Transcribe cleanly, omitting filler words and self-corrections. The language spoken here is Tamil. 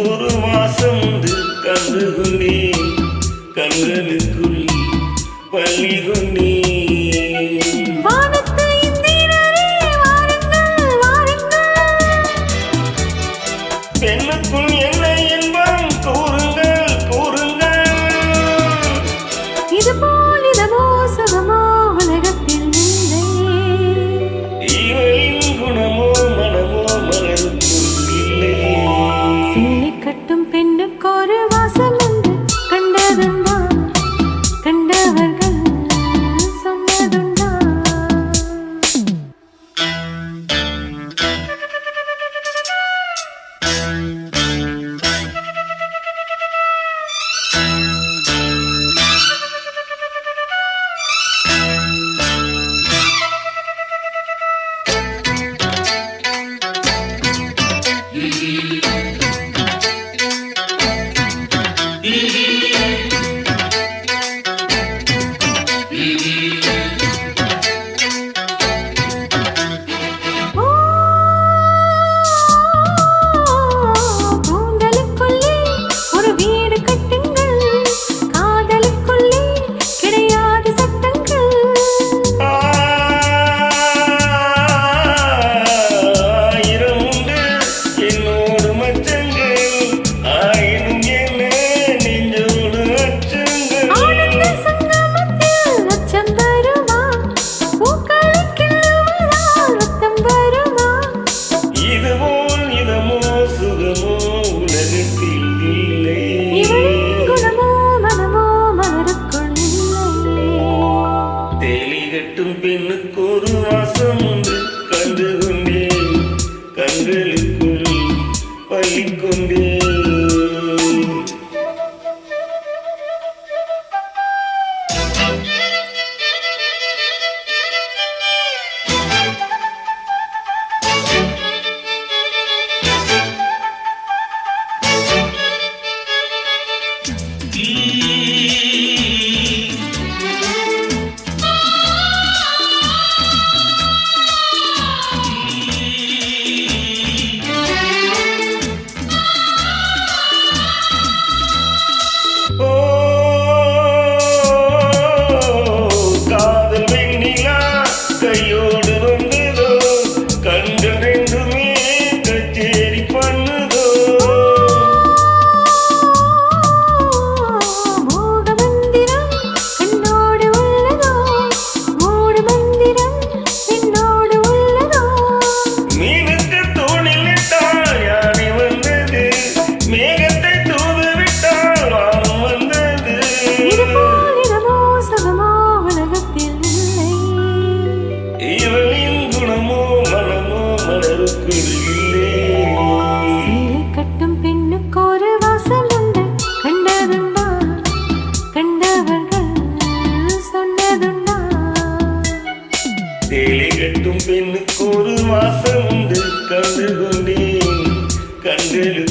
ஒரு வாசம் உண்டு கண்டு கொண்டேன் கண்களுக்குள் பள்ளி கொண்டேன். பெண்ணுக்குள் என்ன என்பம் கூறுங்கள் கூறுங்கள். இதுபோல் இதமோ சுகமோ உலகத்தில் இல்லை. இவளின் குணமோ மனமோ மலருக்குள் இல்லை. சேலை கட்டும் பெண்ணுக்கு ஒரு வாசம் உண்டு கண்டதுண்டா கண்டவர்கள் சொன்னதுண்டா. பெண்ணுக்கு ஒரு வாசம் உண்டு கண்டு கொண்டேன் கண்களுக்குள் பள்ளி கொண்டேன். கையோடு வந்ததோ கண்கள் ரெண்டுமே கச்சேரி பண்ணுதோ. மூட மந்திரம் என்னோடு உள்ளதோ மூட மந்திரம் என்னோடு உள்ளதோ. மீனுக்கு தூணில் இட்டால் யானை வந்தது மேகத்தை தூது விட்டால் வானம் வந்தது. இதுபோல் இதமோ சுகமோ உலகத்தில் இல்லை. இவளின் குணமோ மனமோ மலருக்குள் இல்லை. சேலை கட்டும் பெண்ணுக்கு ஒரு வாசம் உண்டு கண்டதுண்டா கண்டவர்கள் சொன்னதுண்டா. சேலை கட்டும் பெண்ணுக்கு ஒரு வாசம் உண்டு கண்டு கொண்டேன் கண்களுக்கு